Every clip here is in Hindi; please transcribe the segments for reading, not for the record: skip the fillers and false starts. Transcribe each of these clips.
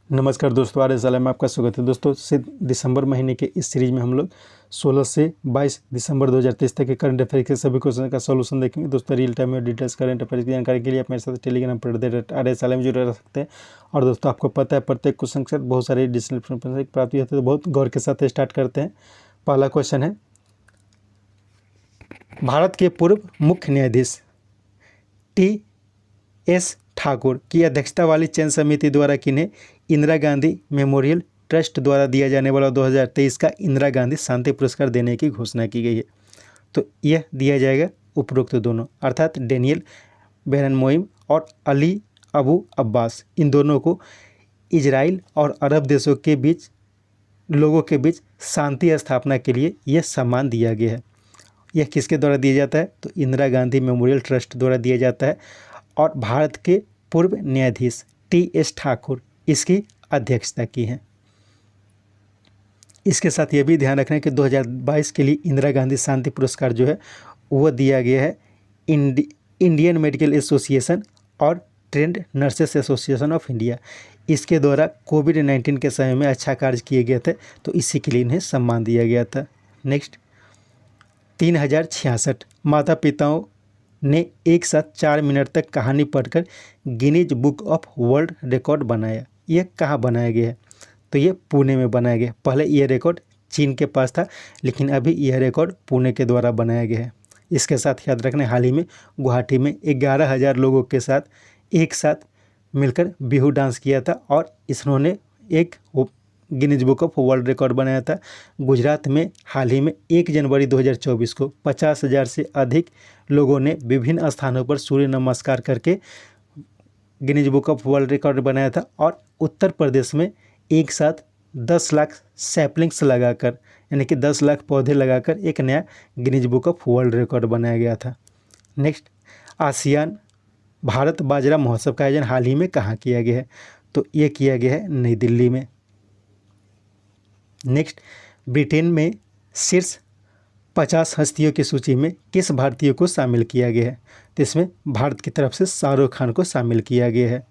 नमस्कार दोस्तों, आर एस में आपका स्वागत है। दोस्तों दिसंबर महीने के इस सीरीज में हम लोग 16 से 22 दिसंबर 2023 तक के करंट अफेयर के सभी क्वेश्चन का सॉल्यूशन देखेंगे। दोस्तों रियल टाइम में डिटेल्स करंट अफेयर की जानकारी के लिए आप मेरे साथ टेलीग्राम पर RS में जुड़े रह सकते हैं। और दोस्तों आपको पता है प्रत्येक क्वेश्चन के साथ बहुत सारे एडिशनल इन्फॉर्मेशन प्राप्त होती है, तो बहुत गौर के साथ स्टार्ट करते हैं। पहला क्वेश्चन है, भारत के पूर्व मुख्य न्यायाधीश TS ठाकुर की अध्यक्षता वाली चयन समिति द्वारा किन्हें इंदिरा गांधी मेमोरियल ट्रस्ट द्वारा दिया जाने वाला 2023 का इंदिरा गांधी शांति पुरस्कार देने की घोषणा की गई है। तो यह दिया जाएगा उपरोक्त दोनों, अर्थात डेनियल बेरनमोइम और अली अबू अब्बास, इन दोनों को इजराइल और अरब देशों के बीच लोगों के बीच शांति स्थापना के लिए यह सम्मान दिया गया है। यह किसके द्वारा दिया जाता है? तो इंदिरा गांधी मेमोरियल ट्रस्ट द्वारा दिया जाता है और भारत के पूर्व न्यायाधीश TS ठाकुर इसकी अध्यक्षता की है। इसके साथ यह भी ध्यान रखना है कि 2022 के लिए इंदिरा गांधी शांति पुरस्कार जो है वो दिया गया है इंडियन मेडिकल एसोसिएशन और trend nurses association of India. इसके द्वारा कोविड-19 के समय में अच्छा कार्य किए गए थे, तो इसी के लिए इन्हें सम्मान दिया गया था। नेक्स्ट, 3066 माता पिताओं ने एक साथ 4 मिनट तक कहानी पढ़कर Guinness book of world record बनाया। यह कहाँ बनाया गया है? तो ये पुणे में बनाया गया। पहले यह रिकॉर्ड चीन के पास था, लेकिन अभी यह रिकॉर्ड पुणे के द्वारा बनाया गया है। इसके साथ याद रखना, हाल ही में गुवाहाटी में 11,000 लोगों के साथ एक साथ मिलकर बिहू डांस किया था और इन्होंने एक Guinness book of world record बनाया था। गुजरात में हाल ही में 1 जनवरी 2024 को 50,000 से अधिक लोगों ने विभिन्न स्थानों पर सूर्य नमस्कार करके Guinness book of world record बनाया था। और उत्तर प्रदेश में एक साथ 10 लाख सैपलिंग्स लगाकर, यानी कि 10 लाख पौधे लगाकर एक नया Guinness book of world record बनाया गया था। नेक्स्ट, आसियान भारत बाजरा महोत्सव का आयोजन हाल ही में कहाँ किया गया है? तो ये किया गया है नई दिल्ली में। नेक्स्ट, ब्रिटेन में शीर्ष 50 हस्तियों की सूची में किस भारतीय को शामिल किया गया है? तो इसमें भारत की तरफ से शाहरुख खान को शामिल किया गया है।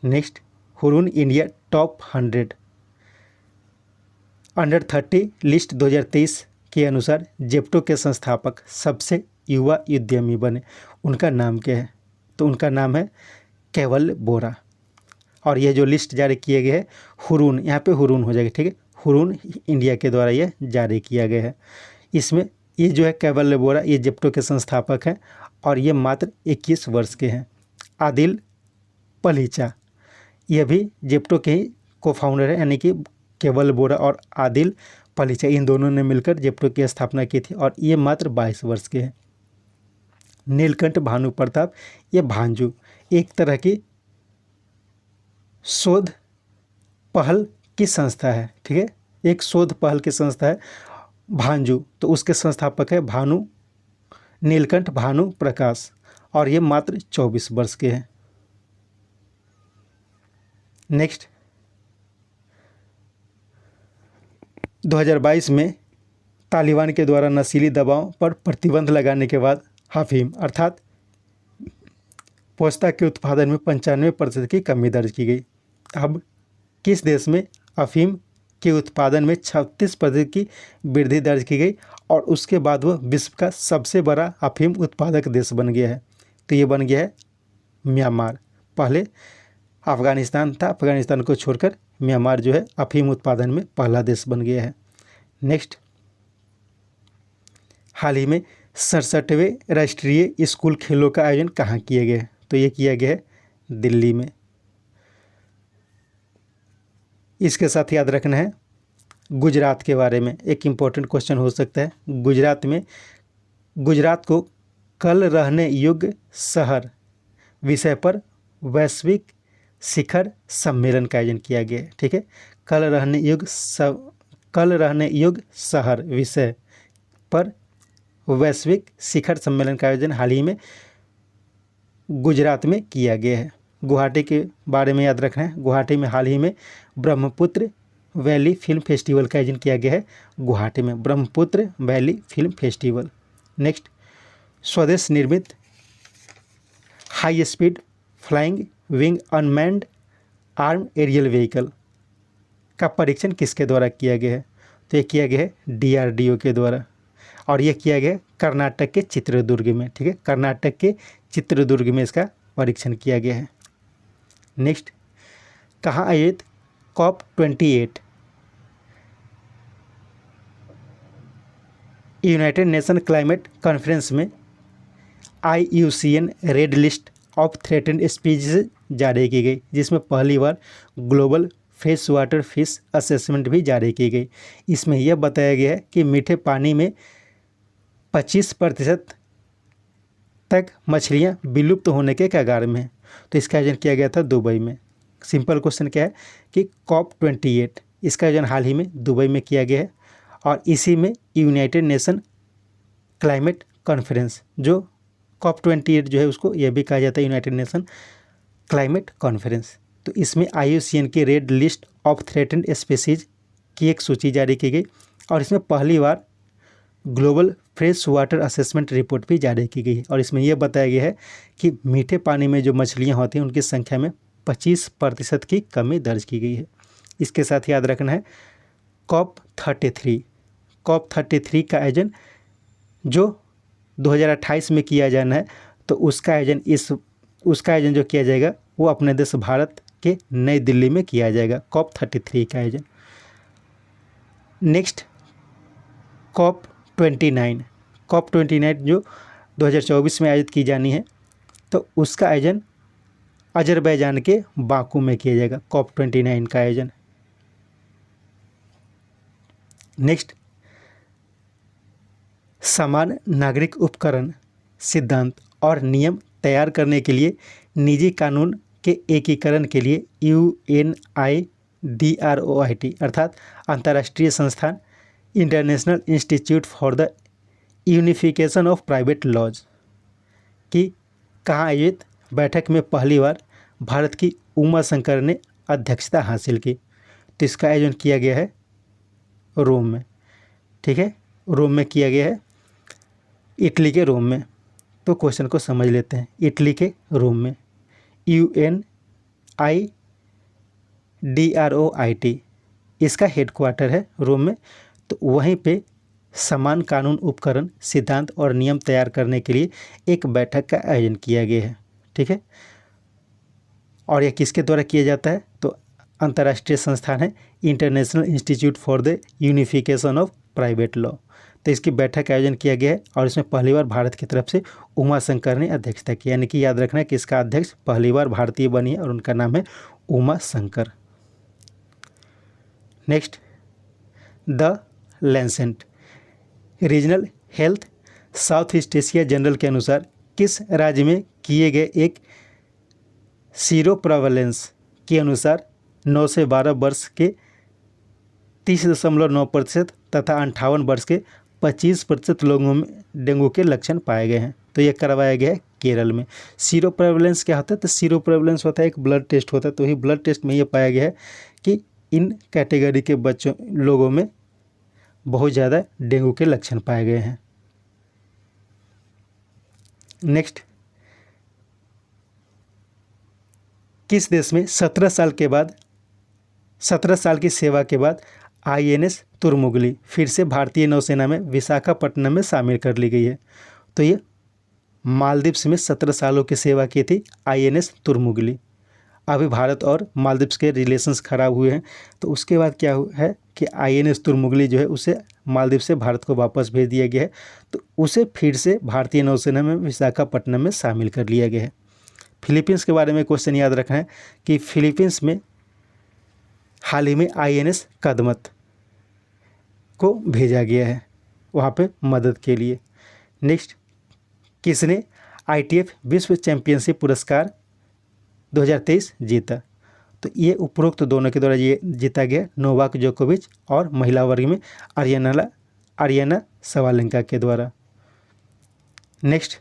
Next, Hurun India top 100 under 30 list 2023 के अनुसार जेप्टो के संस्थापक सबसे युवा उद्यमी बने, उनका नाम क्या है? तो उनका नाम है केवल बोरा। और यह जो लिस्ट जारी किया गया है हुरून, यहाँ पे हुरून हो जाएगा, ठीक है, हुरून इंडिया के द्वारा यह जारी किया गया है। इसमें ये जो है केवल बोरा, ये जेप्टो के संस्थापक हैं और ये मात्र 21 वर्ष के हैं। आदिल पलीचा, यह भी जेप्टो के ही को फाउंडर है, यानी कि केवल बोरा और आदिल पलीचा, इन दोनों ने मिलकर जेप्टो की स्थापना की थी और ये मात्र 22 वर्ष के हैं। नीलकंठ भानु प्रताप, ये भांजू, एक तरह की शोध पहल की संस्था है, ठीक है, एक शोध पहल की संस्था है भांजू, तो उसके संस्थापक है नीलकंठ भानु प्रकाश और ये मात्र 24 वर्ष के हैं। नेक्स्ट, 2022 में तालिबान के द्वारा नशीली दवाओं पर प्रतिबंध लगाने के बाद अफीम अर्थात पोस्ता के उत्पादन में 95% की कमी दर्ज की गई। अब किस देश में अफीम के उत्पादन में 36% की वृद्धि दर्ज की गई और उसके बाद वह विश्व का सबसे बड़ा अफीम उत्पादक देश बन गया है? तो ये बन गया है म्यांमार। पहले अफगानिस्तान था, अफगानिस्तान को छोड़कर म्यांमार जो है अफीम उत्पादन में पहला देश बन गया है। नेक्स्ट, हाल ही में 67वें राष्ट्रीय स्कूल खेलों का आयोजन कहाँ किया गया है? तो ये किया गया है दिल्ली में। इसके साथ याद रखना है गुजरात के बारे में, एक इम्पोर्टेंट क्वेश्चन हो सकता है। गुजरात को कल रहने योग्य शहर विषय पर वैश्विक शिखर सम्मेलन का आयोजन किया गया है, ठीक है, कल रहने योग्य शहर विषय पर वैश्विक शिखर सम्मेलन का आयोजन हाल ही में गुजरात में किया गया है। गुवाहाटी के बारे में याद रखना है, गुवाहाटी में हाल ही में ब्रह्मपुत्र वैली फिल्म फेस्टिवल का आयोजन किया गया है, गुवाहाटी में Brahmaputra valley film festival. Next, स्वदेश निर्मित high speed flying wing unmanned arm aerial vehicle का परीक्षण किसके द्वारा किया गया है? तो ये किया गया है DRDO के द्वारा, और ये किया गया है कर्नाटक के चित्रदुर्ग में। ठीक है, कर्नाटक के चित्रदुर्ग में इसका परीक्षण किया गया है। नेक्स्ट, कहाँ आयोजित COP28 United Nation climate conference में IUCN red list of threatened species जारी की गई, जिसमें पहली बार global fresh water fish assessment भी जारी की गई। इसमें यह बताया गया है कि मीठे पानी में 25% तक मछलियां विलुप्त होने के कगार में हैं। तो इसका आयोजन किया गया था दुबई में। सिंपल क्वेश्चन क्या है कि COP28 इसका आयोजन हाल ही में दुबई में किया गया है, और इसी में यूनाइटेड नेशन क्लाइमेट कॉन्फ्रेंस, जो COP28 जो है उसको यह भी कहा जाता है यूनाइटेड नेशन क्लाइमेट कॉन्फ्रेंस। तो इसमें IUCN की red list of threatened species की एक सूची जारी की गई, और इसमें पहली बार global fresh water assessment report भी जारी की गई है, और इसमें यह बताया गया है कि मीठे पानी में जो मछलियां होती हैं उनकी संख्या में 25% की कमी दर्ज की गई है। इसके साथ याद रखना है COP33 का आयोजन जो 2028 में किया जाना है, तो उसका आयोजन जो किया जाएगा वो अपने देश भारत के नई दिल्ली में किया जाएगा, COP33 का आयोजन। नेक्स्ट, COP29 जो 2024 में आयोजित की जानी है, तो उसका आयोजन अजरबैजान के बाकू में किया जाएगा, COP29 का आयोजन। नेक्स्ट, समान नागरिक उपकरण सिद्धांत और नियम तैयार करने के लिए निजी कानून के एकीकरण के लिए UNIDROIT अर्थात अंतर्राष्ट्रीय संस्थान international institute for the unification of private laws की कहाँ आयोजित बैठक में पहली बार भारत की उमा शंकर ने अध्यक्षता हासिल की। तो इसका आयोजन किया गया है रोम में। ठीक है, रोम में किया गया है, इटली के रोम में। तो क्वेश्चन को समझ लेते हैं। इटली के रोम में UNIDROIT इसका हेडक्वार्टर है रोम में। तो वहीं पे समान कानून उपकरण सिद्धांत और नियम तैयार करने के लिए एक बैठक का आयोजन किया गया है। ठीक है, और यह किसके द्वारा किया जाता है? तो अंतर्राष्ट्रीय संस्थान है international institute for the unification of private law. तो इसकी बैठक का आयोजन किया गया है, और इसमें पहली बार भारत की तरफ से उमा शंकर ने अध्यक्षता की। यानी कि याद रखना है कि इसका अध्यक्ष पहली बार भारतीय बनी है और उनका नाम है Uma Shankar. Next, the Lancet regional health south east Asia general के अनुसार किस राज्य में किए गए एक सीरो प्रेवलेंस के अनुसार 9 से 12 वर्ष के 30.9% तथा 58 वर्ष के 25% लोगों में डेंगू के लक्षण पाए गए हैं। तो यह करवाया गया है केरल में। सीरो प्रेवलेंस क्या होता है? तो सीरो प्रेवलेंस होता है एक ब्लड टेस्ट होता है। तो ही ब्लड टेस्ट में यह पाया गया है कि इन कैटेगरी के लोगों में बहुत ज़्यादा डेंगू के लक्षण पाए गए हैं। नेक्स्ट, किस देश में 17 साल की सेवा के बाद INS तुर्मुगली फिर से भारतीय नौसेना में विशाखापट्टनम में शामिल कर ली गई है? तो ये मालदीव्स में 17 सालों की सेवा की थी INS तुर्मुगली। अभी भारत और मालदीव्स के रिलेशंस ख़राब हुए हैं, तो उसके बाद क्या है कि INS तुर्मुगली जो है उसे मालदीव से भारत को वापस भेज दिया गया है। तो उसे फिर से भारतीय नौसेना में विशाखापट्टनम में शामिल कर लिया गया है। फिलीपींस के बारे में क्वेश्चन याद रखना है कि फिलीपींस में हाल ही में INS कदमत को भेजा गया है वहाँ पे मदद के लिए। नेक्स्ट, किसने ITF विश्व चैंपियनशिप पुरस्कार 2023 जीता? तो ये उपरोक्त दोनों के द्वारा ये जीता गया, नोवाक जोकोविच और महिला वर्ग में अरियाना सवालेंका के द्वारा। नेक्स्ट,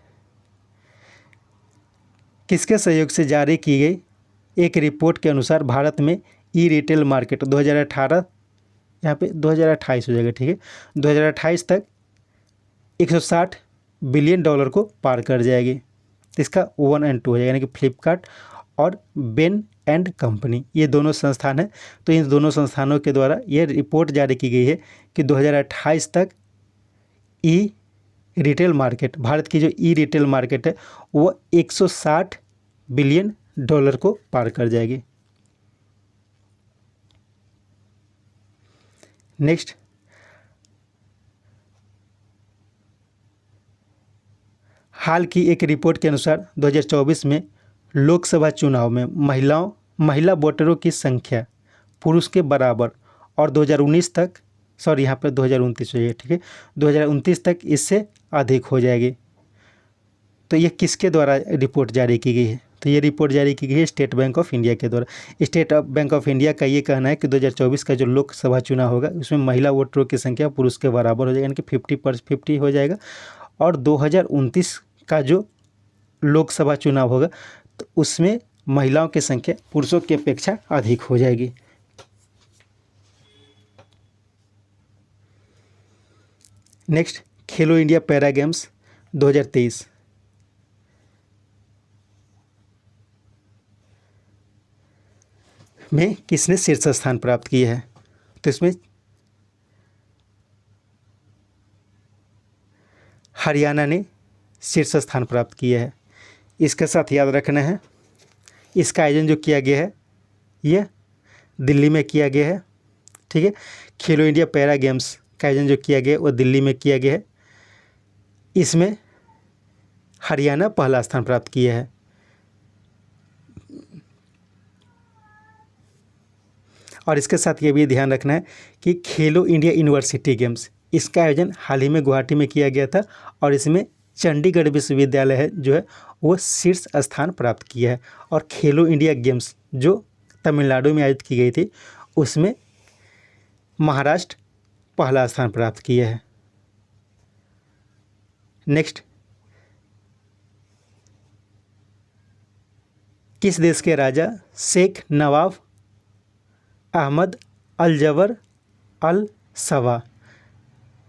किसके सहयोग से जारी की गई एक रिपोर्ट के अनुसार भारत में रिटेल मार्केट 2018 यहाँ पे 2028 हो जाएगा, ठीक है, 2028 तक $160 बिलियन को पार कर जाएगी। तो इसका 1 और 2 हो जाएगा, यानी कि फ्लिपकार्ट और बेन एंड कंपनी, ये दोनों संस्थान हैं। तो इन दोनों संस्थानों के द्वारा ये रिपोर्ट जारी की गई है कि 2028 तक ई रिटेल मार्केट, भारत की जो ई रिटेल मार्केट है वो 160 बिलियन डॉलर को पार कर जाएगी। नेक्स्ट, हाल की एक रिपोर्ट के अनुसार 2024 में लोकसभा चुनाव में महिला वोटरों की संख्या पुरुष के बराबर और 2019 तक, सॉरी यहाँ पर 2029 हो जाएगी, ठीक है, 2029 तक इससे अधिक हो जाएगी। तो ये किसके द्वारा रिपोर्ट जारी की गई है? तो ये रिपोर्ट जारी की गई है स्टेट बैंक ऑफ इंडिया के द्वारा। स्टेट बैंक ऑफ इंडिया का ये कहना है कि 2024 का जो लोकसभा चुनाव होगा उसमें महिला वोटरों की संख्या पुरुष के बराबर हो जाएगी, यानी कि 50 हो जाएगा। और 2029 का जो लोकसभा चुनाव होगा तो उसमें महिलाओं की संख्या पुरुषों की अपेक्षा अधिक हो जाएगी। नेक्स्ट, खेलो इंडिया पैरा गेम्स 2023 में किसने शीर्ष स्थान प्राप्त किया है? तो इसमें हरियाणा ने शीर्ष स्थान प्राप्त किया है। इसके साथ याद रखना है इसका आयोजन जो किया गया है यह दिल्ली में किया गया है, ठीक है। खेलो इंडिया पैरा गेम्स का आयोजन जो किया गया वो दिल्ली में किया गया है। इसमें हरियाणा पहला स्थान प्राप्त किया है। और इसके साथ ये भी ध्यान रखना है कि खेलो इंडिया यूनिवर्सिटी गेम्स, इसका आयोजन हाल ही में गुवाहाटी में किया गया था और इसमें चंडीगढ़ विश्वविद्यालय है जो है वो शीर्ष स्थान प्राप्त किया है। और खेलो इंडिया गेम्स जो तमिलनाडु में आयोजित की गई थी उसमें महाराष्ट्र पहला स्थान प्राप्त किया है। नेक्स्ट, किस देश के राजा शेख नवाब अहमद अल जबर अल सवा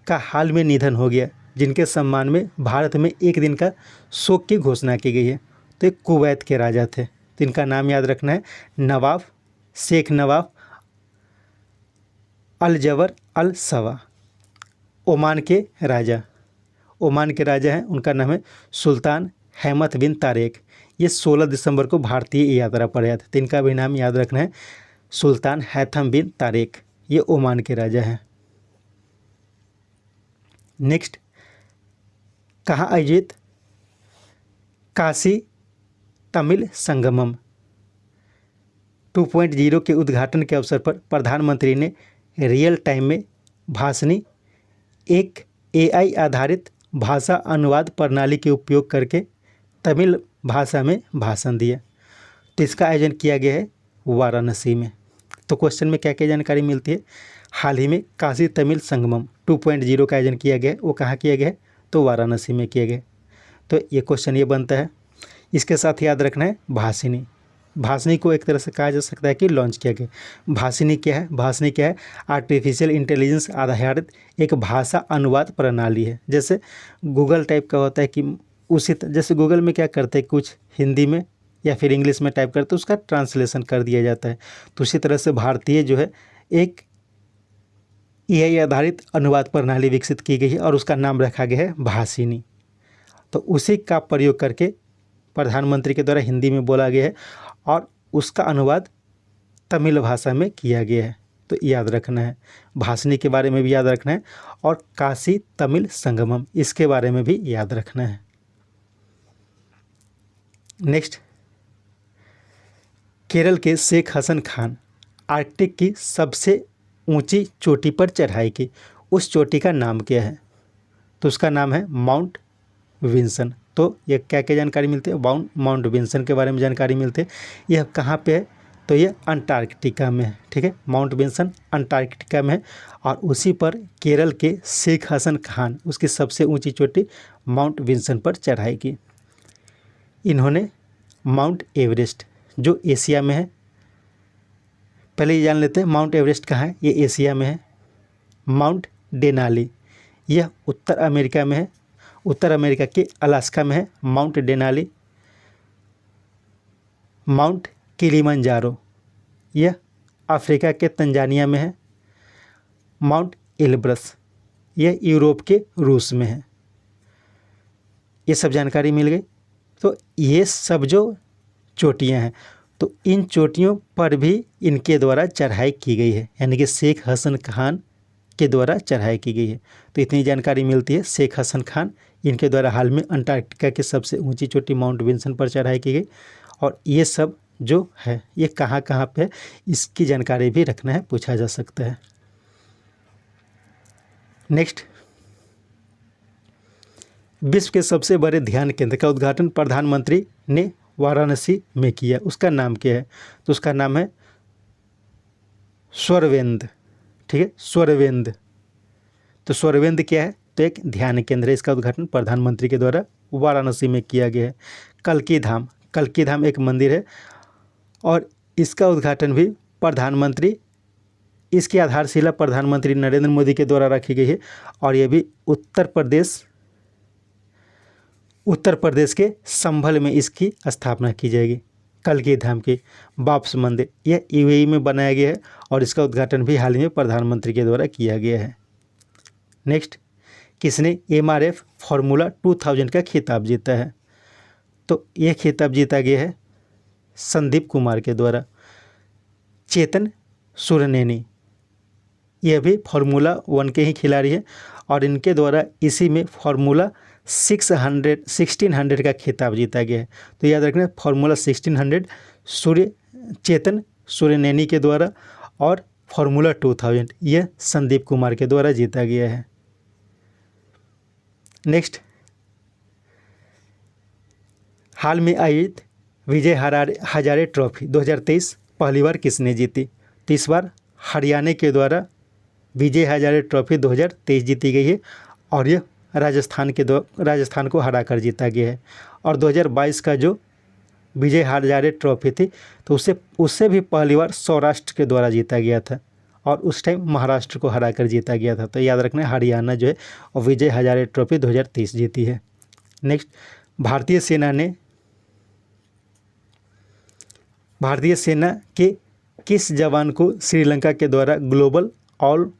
का हाल में निधन हो गया, जिनके सम्मान में भारत में एक दिन का शोक की घोषणा की गई है? तो ये कुवैत के राजा थे, तो इनका नाम याद रखना है नवाब शेख नवाब अल जबर अल सवा। ओमान के राजा हैं, उनका नाम है सुल्तान हैमत बिन तारेक। ये 16 दिसंबर को भारतीय यात्रा पर आया था, तो इनका भी नाम याद रखना है सुल्तान हैथम बिन तारेक। ये ओमान के राजा हैं। नेक्स्ट, कहाँ आयोजित काशी तमिल संगमम 2.0 के उद्घाटन के अवसर पर प्रधानमंत्री ने रियल टाइम में भाषणी एक AI आधारित भाषा अनुवाद प्रणाली के उपयोग करके तमिल भाषा में भाषण दिया? तो इसका आयोजन किया गया है वाराणसी में। तो क्वेश्चन में क्या क्या जानकारी मिलती है? हाल ही में काशी तमिल संगमम 2.0 का आयोजन किया गया, वो कहाँ किया गया है? तो वाराणसी में किया गया। तो ये क्वेश्चन ये बनता है। इसके साथ याद रखना है भाषणी को एक तरह से कहा जा सकता है कि लॉन्च किया गया। भाषणी क्या है? आर्टिफिशियल इंटेलिजेंस आधारित एक भाषा अनुवाद प्रणाली है। जैसे गूगल टाइप का होता है कि जैसे गूगल में क्या करते हैं, कुछ हिंदी में या फिर इंग्लिश में टाइप करते उसका ट्रांसलेशन कर दिया जाता है। तो उसी तरह से भारतीय जो है एक AI आधारित अनुवाद प्रणाली विकसित की गई है और उसका नाम रखा गया है भाषिनी। तो उसी का प्रयोग करके प्रधानमंत्री के द्वारा हिंदी में बोला गया है और उसका अनुवाद तमिल भाषा में किया गया है। तो याद रखना है, भाषिनी के बारे में भी याद रखना है और काशी तमिल संगमम इसके बारे में भी याद रखना है। नेक्स्ट, केरल के शेख हसन खान आर्कटिक की सबसे ऊंची चोटी पर चढ़ाई की, उस चोटी का नाम क्या है? तो उसका नाम है माउंट विंसन। तो ये क्या क्या जानकारी मिलती है? माउंट विंसन के बारे में जानकारी मिलती है। यह कहाँ पे है? तो ये अंटार्कटिका में है, ठीक है। माउंट विंसन अंटार्कटिका में है और उसी पर केरल के शेख हसन खान उसकी सबसे ऊंची चोटी माउंट विंसन पर चढ़ाई की। इन्होंने माउंट एवरेस्ट जो एशिया में है, पहले ये जान लेते हैं माउंट एवरेस्ट कहाँ है। ये एशिया में है। माउंट डेनाली यह उत्तर अमेरिका में है, उत्तर अमेरिका के अलास्का में है माउंट डेनाली। माउंट किलिमंजारो, यह अफ्रीका के तंजानिया में है। माउंट एल्ब्रस, यह यूरोप के रूस में है। ये सब जानकारी मिल गई। तो ये सब जो चोटियां हैं, तो इन चोटियों पर भी इनके द्वारा चढ़ाई की गई है, यानी कि शेख हसन खान के द्वारा चढ़ाई की गई है। तो इतनी जानकारी मिलती है। शेख हसन खान, इनके द्वारा हाल में अंटार्कटिका की सबसे ऊंची चोटी माउंट विंसन पर चढ़ाई की गई। और ये सब जो है ये कहाँ कहाँ पे है, इसकी जानकारी भी रखना है, पूछा जा सकता है। नेक्स्ट, विश्व के सबसे बड़े ध्यान केंद्र का उद्घाटन प्रधानमंत्री ने वाराणसी में किया। उसका नाम क्या है? तो उसका नाम है स्वरवेंद। ठीक है, स्वरवेंद। तो स्वरवेंद क्या है? तो एक ध्यान केंद्र है। इसका उद्घाटन प्रधानमंत्री के द्वारा वाराणसी में किया गया है। कल्की धाम, कल्की धाम एक मंदिर है और इसका उद्घाटन भी प्रधानमंत्री, इसकी आधारशिला प्रधानमंत्री नरेंद्र मोदी के द्वारा रखी गई है। और ये भी उत्तर प्रदेश के संभल में इसकी स्थापना की जाएगी। कल्की धाम की बाप्स मंदिर, यह यूएई में बनाया गया है और इसका उद्घाटन भी हाल ही में प्रधानमंत्री के द्वारा किया गया है। नेक्स्ट, किसने एमआरएफ फार्मूला 2000 का खिताब जीता है? तो यह खिताब जीता गया है संदीप कुमार के द्वारा। चेतन सुरनेनी, यह भी फार्मूला 1 के ही खिलाड़ी हैं और इनके द्वारा इसी में फार्मूला 1600 का खिताब जीता गया है। तो याद रखना, फार्मूला 1600 चेतन सुरनेनी के द्वारा और फार्मूला 2000 यह संदीप कुमार के द्वारा जीता गया है। नेक्स्ट, हाल में आयोजित विजय हजारे ट्रॉफी 2023 पहली बार किसने जीती? तो इस बार हरियाणा के द्वारा विजय हजारे ट्रॉफी 2023 जीती गई है और यह राजस्थान को हराकर जीता गया है। और 2022 का जो विजय हजारे ट्रॉफी थी तो उससे भी पहली बार सौराष्ट्र के द्वारा जीता गया था और उस टाइम महाराष्ट्र को हराकर जीता गया था। तो याद रखना, हरियाणा जो है और विजय हजारे ट्रॉफी 2023 जीती है। नेक्स्ट, भारतीय सेना के किस जवान को श्रीलंका के द्वारा ग्लोबल ऑल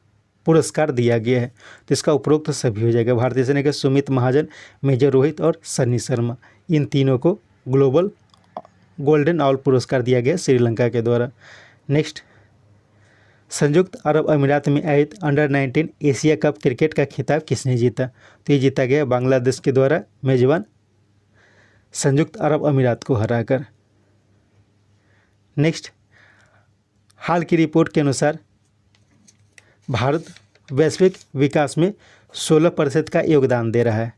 पुरस्कार दिया गया है? तो इसका उपरोक्त सभी हो जाएगा। भारतीय सेना के सुमित महाजन, मेजर रोहित और सन्नी शर्मा, इन तीनों को ग्लोबल गोल्डन ऑल पुरस्कार दिया गया श्रीलंका के द्वारा। नेक्स्ट, संयुक्त अरब अमीरात में आयोजित अंडर-19 एशिया कप क्रिकेट का खिताब किसने जीता? तो ये जीता गया बांग्लादेश के द्वारा मेजबान संयुक्त अरब अमीरात को हराकर। नेक्स्ट, हाल की रिपोर्ट के अनुसार भारत वैश्विक विकास में 16% का योगदान दे रहा है।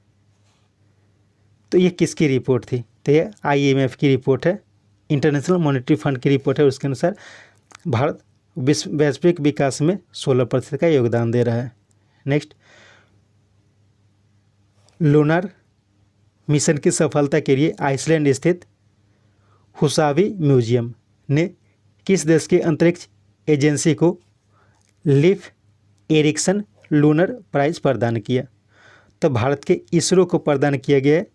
तो ये किसकी रिपोर्ट थी? तो ये IMF की रिपोर्ट है, इंटरनेशनल मॉनेटरी फंड की रिपोर्ट है। उसके अनुसार भारत वैश्विक विकास में 16% का योगदान दे रहा है। नेक्स्ट, लूनार मिशन की सफलता के लिए आइसलैंड स्थित हुसावी म्यूजियम ने किस देश की अंतरिक्ष एजेंसी को लीफ एरिक्सन लूनर प्राइज प्रदान किया? तो भारत के इसरो को प्रदान किया गया है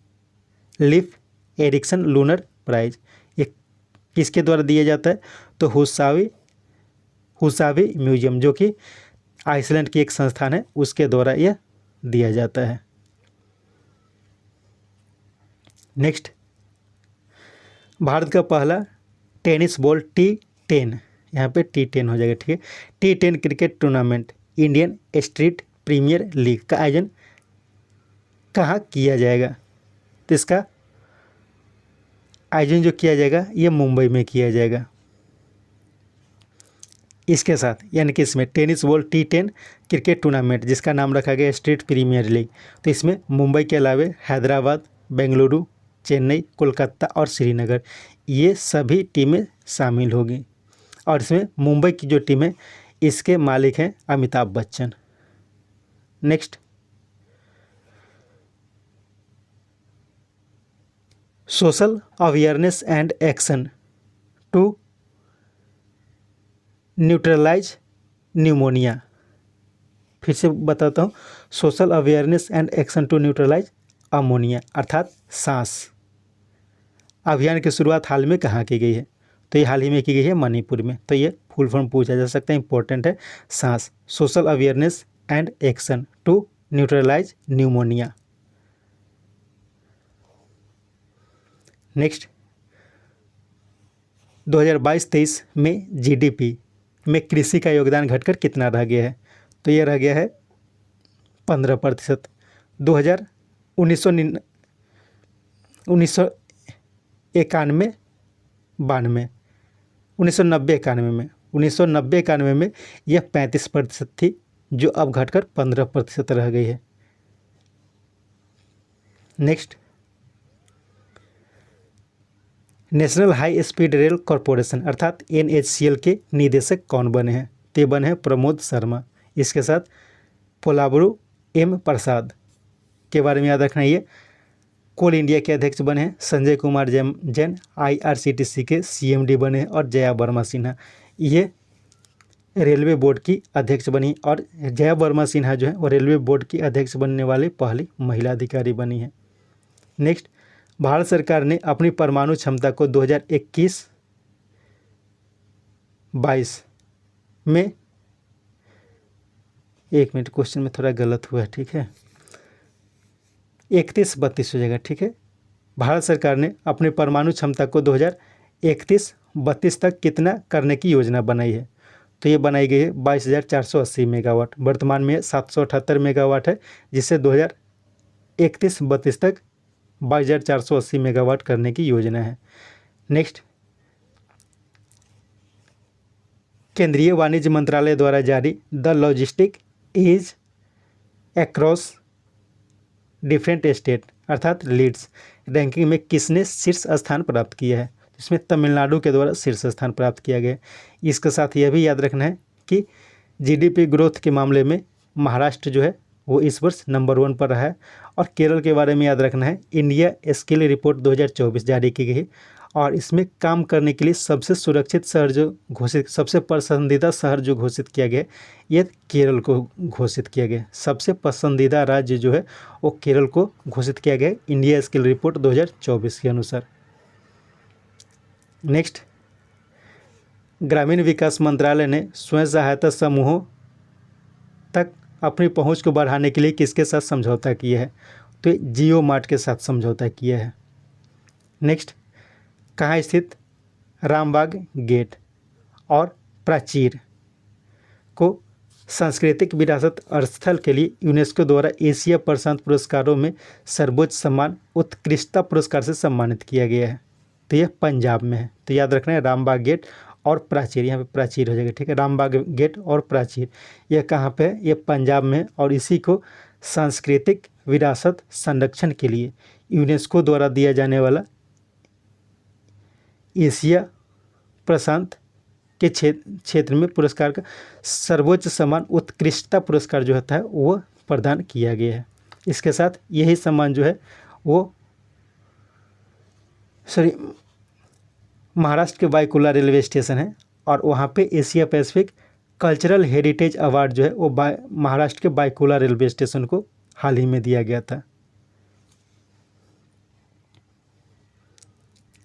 लीफ एरिक्सन लूनर प्राइज। ये किसके द्वारा दिया जाता है? तो हुसावी म्यूजियम, जो कि आइसलैंड की एक संस्थान है, उसके द्वारा यह दिया जाता है। नेक्स्ट, भारत का पहला टेनिस बॉल T10, यहाँ पे T10 हो जाएगा, ठीक है। T10 cricket tournament Indian street premier league का आयोजन कहाँ किया जाएगा? तो इसका आयोजन जो किया जाएगा ये मुंबई में किया जाएगा। इसके साथ यानी कि इसमें tennis ball T10 cricket tournament जिसका नाम रखा गया स्ट्रीट प्रीमियर लीग, तो इसमें मुंबई के अलावा हैदराबाद, बेंगलुरु, चेन्नई, कोलकाता और श्रीनगर, ये सभी टीमें शामिल होगी। और इसमें मुंबई की जो टीम है इसके मालिक हैं Amitabh Bachchan. Next, social awareness and action to neutralise pneumonia. फिर से बताता हूँ, social awareness and action to neutralise ammonia अर्थात सांस अभियान की शुरुआत हाल में कहाँ की गई है? तो ये हाल ही में की गई है मणिपुर में। तो ये फुल फॉर्म पूछा जा सकता है, इंपॉर्टेंट है। Saans, social awareness and action to neutralise pneumonia. Next, 2022-23 में जीडीपी में कृषि का योगदान घटकर कितना रह गया है? तो ये रह गया है 15%। 1991 1990-91 में यह 35% थी, जो अब घटकर 15% रह गई है। Next, national high speed rail corporation अर्थात NHCL के निदेशक कौन बने हैं? तो ये बने हैं प्रमोद शर्मा। इसके साथ पोलाब्रू M प्रसाद के बारे में याद रखना। ये कोल इंडिया के अध्यक्ष बने हैं। संजय कुमार जैन IRCTC के CMD बने हैं। और जया वर्मा सिन्हा ये रेलवे बोर्ड की अध्यक्ष बनी। और जया वर्मा सिन्हा जो है वो रेलवे बोर्ड की अध्यक्ष बनने वाली पहली महिला अधिकारी बनी है। नेक्स्ट, भारत सरकार ने अपनी परमाणु क्षमता को 2021-22 में, एक मिनट, क्वेश्चन में थोड़ा गलत हुआ है, ठीक है, 31-32 हो जाएगा, ठीक है। भारत सरकार ने अपनी परमाणु क्षमता को 2031-32 तक कितना करने की योजना बनाई है? तो ये बनाई गई है 22,480 मेगावाट। वर्तमान में 778 मेगावाट है, जिससे 2031-32 तक 22,480 मेगावाट करने की योजना है। नेक्स्ट, केंद्रीय वाणिज्य मंत्रालय द्वारा जारी the logistic is across different state अर्थात लीड्स रैंकिंग में किसने शीर्ष स्थान प्राप्त किया है? इसमें तमिलनाडु के द्वारा शीर्ष स्थान प्राप्त किया गया। इसके साथ यह भी याद रखना है कि GDP ग्रोथ के मामले में महाराष्ट्र जो है वो इस वर्ष नंबर 1 पर रहा है। और केरल के बारे में याद रखना है, इंडिया स्किल रिपोर्ट 2024 जारी की गई है। और इसमें काम करने के लिए सबसे सुरक्षित शहर जो घोषित, सबसे पसंदीदा शहर जो घोषित किया गया, ये केरल को घोषित किया गया। सबसे पसंदीदा राज्य जो है वो केरल को घोषित किया गया इंडिया स्किल रिपोर्ट 2024 के अनुसार। नेक्स्ट, ग्रामीण विकास मंत्रालय ने स्वयं सहायता समूहों तक अपनी पहुंच को बढ़ाने के लिए किसके साथ समझौता किया है? तो जियो मार्ट के साथ समझौता किया है। नेक्स्ट, कहाँ स्थित रामबाग गेट और प्राचीर को सांस्कृतिक विरासत स्थल के लिए यूनेस्को द्वारा एशिया प्रशांत पुरस्कारों में सर्वोच्च सम्मान उत्कृष्टता पुरस्कार से सम्मानित किया गया है? तो यह पंजाब में है। तो याद रखना है रामबाग गेट और प्राचीर, यहाँ पे प्राचीर हो जाएगा, ठीक है। रामबाग गेट और प्राचीर यह कहाँ पे है? ये पंजाब में है। और इसी को सांस्कृतिक विरासत संरक्षण के लिए यूनेस्को द्वारा दिया जाने वाला एशिया प्रशांत के क्षेत्र में पुरस्कार का सर्वोच्च सम्मान उत्कृष्टता पुरस्कार जो होता है वो प्रदान किया गया है। इसके साथ यही सम्मान जो है वो महाराष्ट्र के बायकुला रेलवे स्टेशन है। और वहाँ पे Asia Pacific cultural heritage award जो है वो महाराष्ट्र के बायकुला रेलवे स्टेशन को हाल ही में दिया गया था।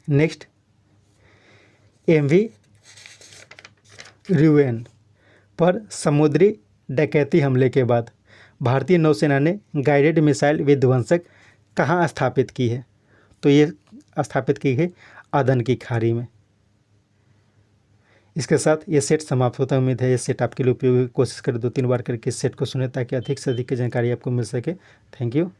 नेक्स्ट, MV रिवेन पर समुद्री डकैती हमले के बाद भारतीय नौसेना ने गाइडेड मिसाइल विध्वंसक कहाँ स्थापित की है? तो ये स्थापित की है अदन की खाड़ी में। इसके साथ ये सेट समाप्त होता है। उम्मीद है ये सेट आपके लिए उपयोगी। कोशिश करें 2-3 बार करके इस सेट को सुने ताकि अधिक से अधिक की जानकारी आपको मिल सके। Thank you.